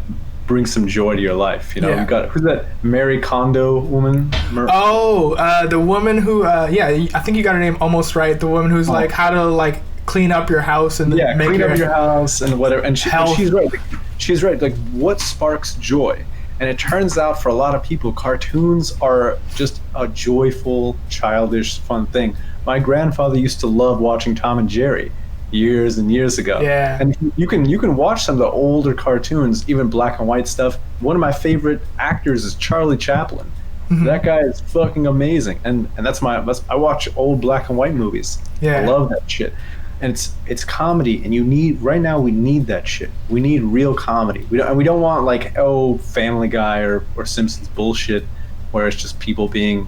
Speaker 1: bring some joy to your life. You know,
Speaker 2: Yeah.
Speaker 1: you got, who's that Mary Kondo woman?
Speaker 2: The woman who, I think you got her name almost right. The woman who's like how to like clean up your house and
Speaker 1: Yeah,
Speaker 2: make
Speaker 1: clean up your house and whatever. And she's right. She's right. Like, what sparks joy? And it turns out for a lot of people, cartoons are just a joyful, childish, fun thing. My grandfather used to love watching Tom and Jerry years and years ago.
Speaker 2: Yeah.
Speaker 1: And you can watch some of the older cartoons, even black and white stuff. One of my favorite actors is Charlie Chaplin.
Speaker 2: Mm-hmm.
Speaker 1: That guy is fucking amazing. And I watch old black and white movies.
Speaker 2: Yeah.
Speaker 1: I love that shit. And it's comedy, and right now we need that shit. We need real comedy. We don't want like Family Guy or Simpsons bullshit where it's just people being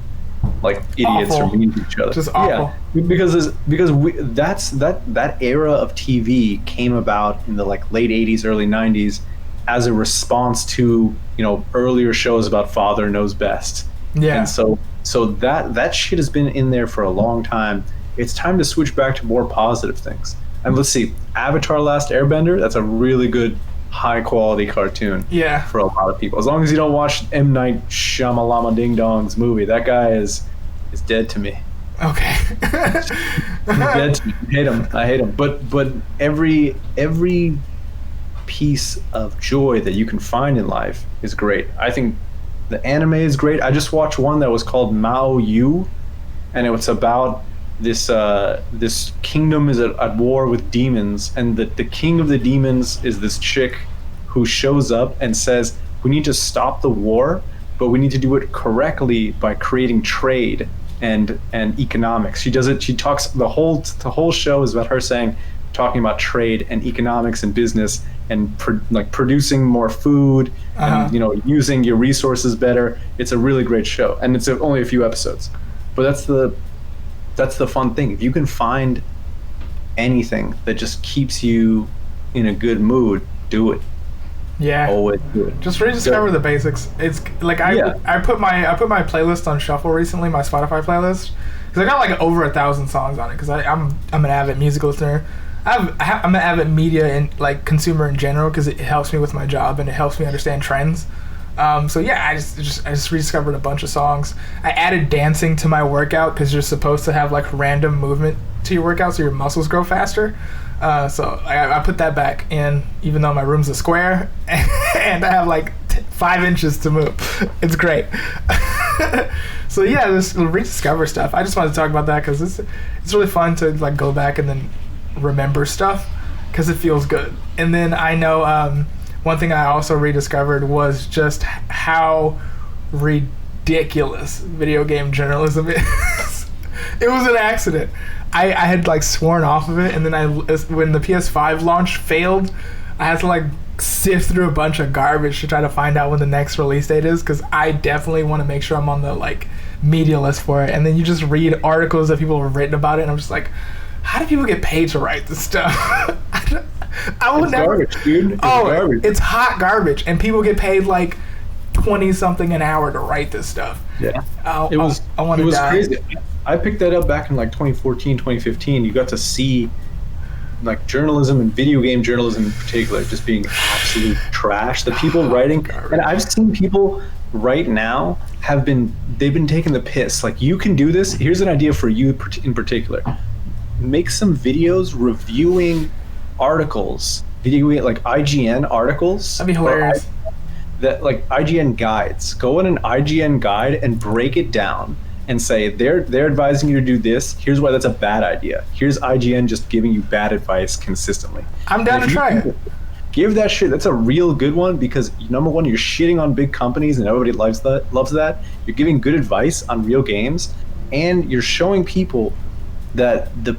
Speaker 1: like idiots or mean to each other.
Speaker 2: Just awful.
Speaker 1: Yeah, because that era of TV came about in the like late 80s, early 90s as a response to, you know, earlier shows about Father Knows Best.
Speaker 2: Yeah.
Speaker 1: And so that shit has been in there for a long time. It's time to switch back to more positive things. And let's see, Avatar: Last Airbender, that's a really good, high-quality cartoon for a lot of people. As long as you don't watch M. Night Shyamalama Ding Dong's movie, that guy is dead to me.
Speaker 2: Okay.
Speaker 1: He's dead to me. I hate him. But every piece of joy that you can find in life is great. I think the anime is great. I just watched one that was called Mao Yu, and it was about this kingdom is at war with demons, and the king of the demons is this chick who shows up and says, we need to stop the war, but we need to do it correctly by creating trade and economics. She talks, the whole show is about her talking about trade and economics and business and producing more food and, you know, using your resources better. It's a really great show, and it's only a few episodes, but that's the fun thing. If you can find anything that just keeps you in a good mood, do it.
Speaker 2: Yeah.
Speaker 1: Always do it.
Speaker 2: Just rediscover the basics. It's like I put my playlist on shuffle recently, my Spotify playlist, because I got like over 1,000 songs on it. Because I'm an avid music listener. I'm an avid media and like consumer in general, because it helps me with my job and it helps me understand trends. So yeah, I just rediscovered a bunch of songs. I added dancing to my workout because you're supposed to have like random movement to your workout so your muscles grow faster. So I put that back in, even though my room's a square and I have like 5 inches to move. It's great. So yeah, this rediscover stuff. I just wanted to talk about that because it's really fun to like go back and then remember stuff because it feels good. And then I know one thing I also rediscovered was just how ridiculous video game journalism is. It was an accident. I had like sworn off of it, and then when the PS5 launch failed, I had to like sift through a bunch of garbage to try to find out when the next release date is, because I definitely want to make sure I'm on the like media list for it. And then you just read articles that people have written about it, and I'm just like, how do people get paid to write this stuff? I would never.
Speaker 1: Garbage, dude. Garbage.
Speaker 2: It's hot garbage, and people get paid like 20 something an hour to write this stuff.
Speaker 1: Yeah,
Speaker 2: I want to die.
Speaker 1: Crazy. I picked that up back in like 2014, 2015. You got to see like journalism and video game journalism in particular just being absolute trash. The people writing, and I've seen people right now they've been taking the piss. Like, you can do this. Here's an idea for you in particular. Make some videos reviewing articles, like IGN articles.
Speaker 2: That'd be hilarious.
Speaker 1: That like IGN guides. Go in an IGN guide and break it down and say they're advising you to do this. Here's why that's a bad idea. Here's IGN just giving you bad advice consistently.
Speaker 2: I'm down to try it.
Speaker 1: Give that shit. That's a real good one, because number one, you're shitting on big companies and everybody loves that. You're giving good advice on real games, and you're showing people that the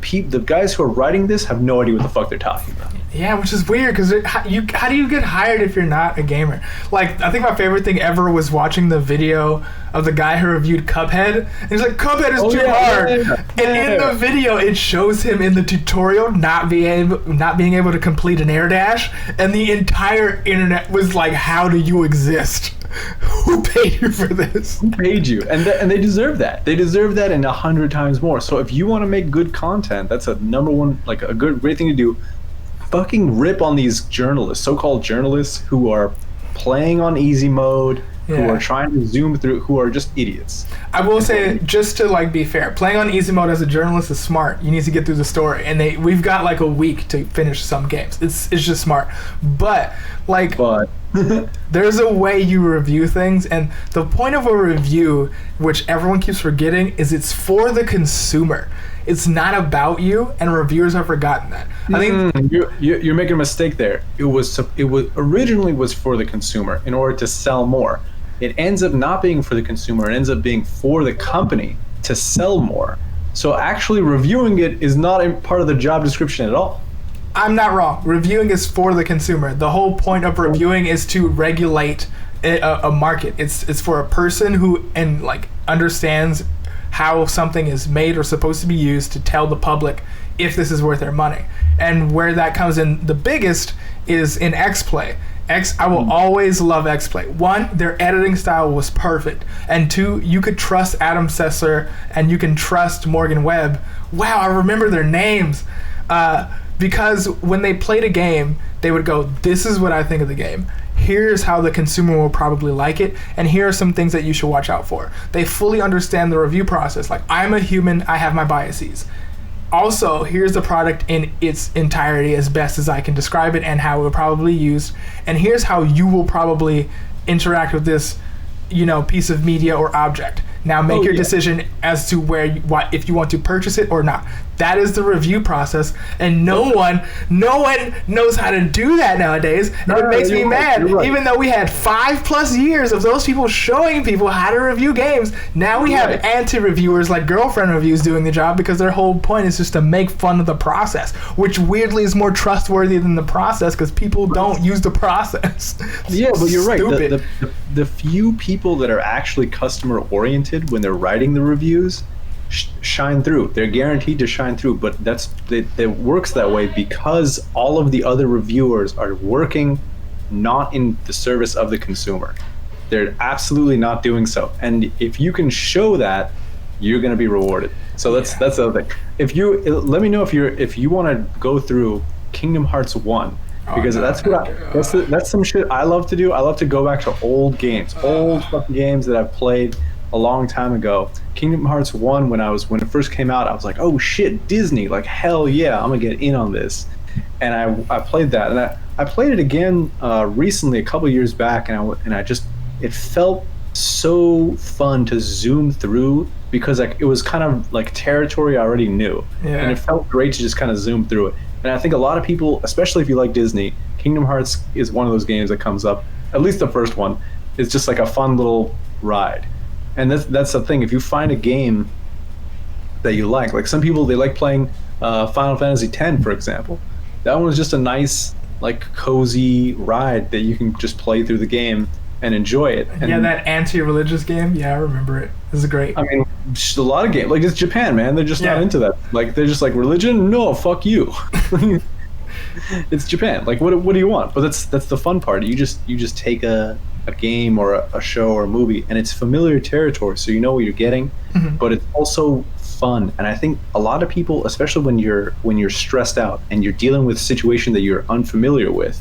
Speaker 1: guys who are writing this have no idea what the fuck they're talking about.
Speaker 2: Yeah, which is weird, because how do you get hired if you're not a gamer? Like, I think my favorite thing ever was watching the video of the guy who reviewed Cuphead. And he's like, Cuphead is too hard. Yeah. And in the video, it shows him in the tutorial not being able to complete an air dash, and the entire internet was like, how do you exist? Who paid you for this?
Speaker 1: Who paid you? And they deserve that. They deserve that and 100 times more. So if you want to make good content, that's a number one, like a great thing to do. Fucking rip on these journalists, so-called journalists, who are playing on easy mode, who are trying to zoom through, who are just idiots.
Speaker 2: I will say, just to like be fair, playing on easy mode as a journalist is smart. You need to get through the story, and we've got like a week to finish some games. It's just smart, but there's a way you review things, and the point of a review, which everyone keeps forgetting, is it's for the consumer. It's not about you, and reviewers have forgotten that. I think
Speaker 1: you're making a mistake there. It was originally was for the consumer in order to sell more. It ends up not being for the consumer. It ends up being for the company to sell more. So actually reviewing it is not a part of the job description at all.
Speaker 2: I'm not wrong. Reviewing is for the consumer. The whole point of reviewing is to regulate a market. It's for a person who understands how something is made or supposed to be used to tell the public if this is worth their money. And where that comes in the biggest is in X-Play. I will always love X-Play. One, their editing style was perfect. And two, you could trust Adam Sessler and you can trust Morgan Webb. Wow, I remember their names. Because when they played a game, they would go, this is what I think of the game. Here's how the consumer will probably like it, and here are some things that you should watch out for. They fully understand the review process. Like, I'm a human, I have my biases. Also, here's the product in its entirety as best as I can describe it and how it will probably be used. And here's how you will probably interact with this, piece of media or object. Now make your decision as to if you want to purchase it or not. That is the review process, and no one knows how to do that nowadays. And it makes me mad. Right. Even though we had 5+ years of those people showing people how to review games, now we have anti-reviewers like Girlfriend Reviews doing the job, because their whole point is just to make fun of the process, which weirdly is more trustworthy than the process, because people don't use the process.
Speaker 1: Yeah, but you're right. The few people that are actually customer oriented when they're writing the reviews shine through. They're guaranteed to shine through, but it works that way because all of the other reviewers are working not in the service of the consumer. They're absolutely not doing so. And if you can show that, you're going to be rewarded. So that's the other thing. Let me know if you want to go through Kingdom Hearts 1, because that's some shit I love to do. I love to go back to old games, old fucking games that I've played a long time ago. Kingdom Hearts 1, when it first came out, I was like, oh shit, Disney, like hell yeah, I'm gonna get in on this. And I played that, and I played it again recently, a couple years back, and it felt so fun to zoom through, because it was kind of like territory I already knew, and it felt great to just kind of zoom through it. And I think a lot of people, especially if you like Disney, Kingdom Hearts is one of those games that comes up, at least the first one, is just like a fun little ride. And that's the thing. If you find a game that you like some people, they like playing Final Fantasy X, for example. That one was just a nice, like, cozy ride that you can just play through the game and enjoy it. And
Speaker 2: that anti-religious game. Yeah, I remember it. This is great.
Speaker 1: I mean, just a lot of games. Like, it's Japan, man. They're just not into that. Like, they're just like, religion? No, fuck you. It's Japan. Like, what do you want? But that's the fun part. You just take a game or a show or a movie, and it's familiar territory, so you know what you're getting, but it's also fun. And I think a lot of people, especially when you're stressed out and you're dealing with a situation that you're unfamiliar with,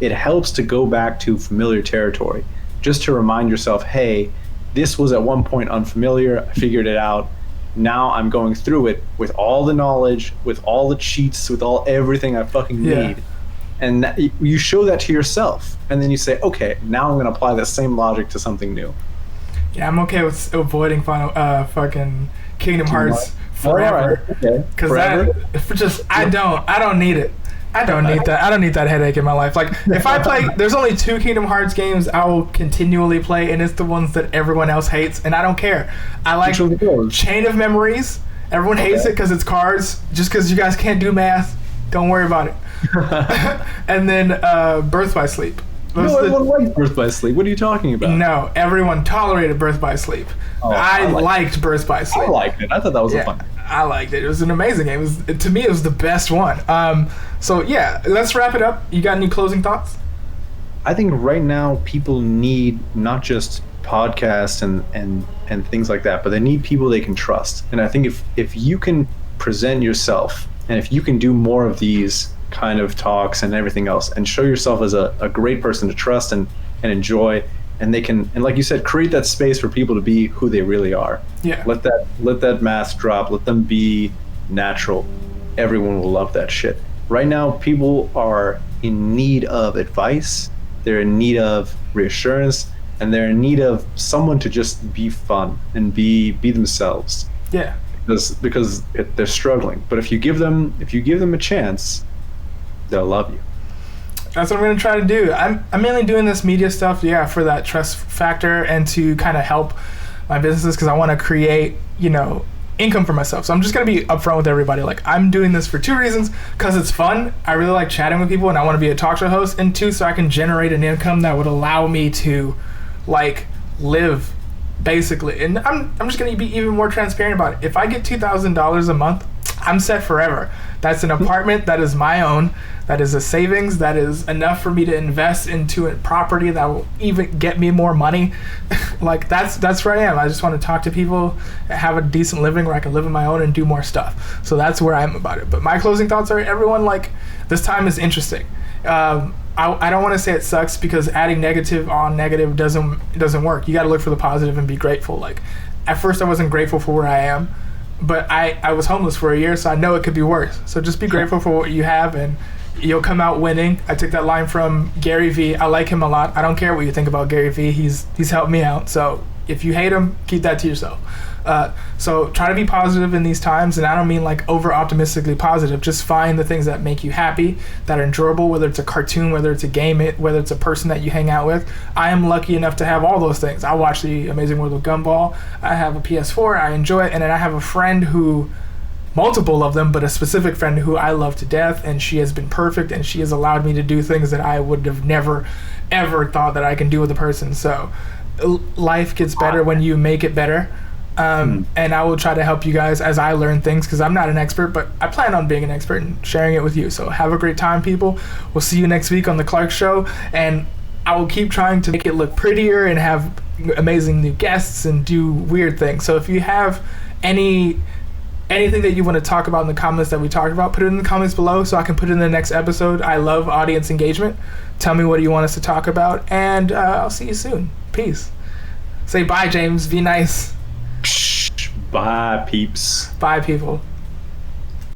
Speaker 1: it helps to go back to familiar territory, just to remind yourself, hey, this was at one point unfamiliar. I figured it out. Now I'm going through it with all the knowledge, with all the cheats, with all everything I fucking need. And you show that to yourself, and then you say, okay, now I'm going to apply that same logic to something new.
Speaker 2: Yeah, I'm okay with avoiding fucking Kingdom Hearts forever. Because I don't need it. I don't need that. I don't need that headache in my life. Like, if I play, there's only 2 Kingdom Hearts games I will continually play, and it's the ones that everyone else hates, and I don't care. I like Chain of Memories. Everyone hates it because it's cards. Just because you guys can't do math, don't worry about it. And then Birth by Sleep.
Speaker 1: Everyone liked Birth by Sleep. What are you talking about?
Speaker 2: No, everyone tolerated Birth by Sleep. I liked Birth by Sleep.
Speaker 1: I liked it. I thought that was a fun.
Speaker 2: I liked it. It was an amazing game. To me, it was the best one. So yeah, let's wrap it up. You got any closing thoughts?
Speaker 1: I think right now people need not just podcasts and things like that, but they need people they can trust. And I think if you can present yourself, and if you can do more of these kind of talks and everything else, and show yourself as a great person to trust and enjoy, and they can, and like you said, create that space for people to be who they really are.
Speaker 2: Yeah.
Speaker 1: Let that mask drop. Let them be natural. Everyone will love that shit. Right now, people are in need of advice. They're in need of reassurance, and they're in need of someone to just be fun and be themselves.
Speaker 2: Yeah.
Speaker 1: Because they're struggling. But if you give them a chance, they'll love you.
Speaker 2: That's what I'm going to try to do. I'm mainly doing this media stuff, for that trust factor and to kind of help my businesses, because I want to create, income for myself. So I'm just going to be upfront with everybody. Like, I'm doing this for 2 reasons: because it's fun. I really like chatting with people, and I want to be a talk show host. And 2, so I can generate an income that would allow me to, live, basically. And I'm just going to be even more transparent about it. If I get $2,000 a month, I'm set forever. That's an apartment that is my own. That is a savings. That is enough for me to invest into a property that will even get me more money. That's where I am. I just want to talk to people, have a decent living where I can live on my own and do more stuff. So that's where I am about it. But my closing thoughts are, everyone, this time is interesting. I don't want to say it sucks, because adding negative on negative doesn't work. You got to look for the positive and be grateful. At first I wasn't grateful for where I am, but I was homeless for a year, so I know it could be worse. So just be grateful for what you have, and you'll come out winning. I took that line from Gary Vee. I like him a lot. I don't care what you think about Gary Vee. He's helped me out. So if you hate him, keep that to yourself. So try to be positive in these times, and I don't mean over optimistically positive. Just find the things that make you happy, that are enjoyable, whether it's a cartoon, whether it's a game, whether it's a person that you hang out with. I am lucky enough to have all those things. I watch The Amazing World of Gumball. I have a PS4. I enjoy it. And then I have a friend multiple of them, but a specific friend who I love to death, and she has been perfect, and she has allowed me to do things that I would have never, ever thought that I can do with a person. So life gets better when you make it better. And I will try to help you guys as I learn things, because I'm not an expert, but I plan on being an expert and sharing it with you. So have a great time, people. We'll see you next week on The Clark Show, and I will keep trying to make it look prettier and have amazing new guests and do weird things. So if you have anything that you want to talk about in the comments that we talked about, put it in the comments below so I can put it in the next episode. I love audience engagement. Tell me what you want us to talk about, and I'll see you soon. Peace. Say bye, James. Be nice.
Speaker 1: Bye, peeps.
Speaker 2: Bye, people.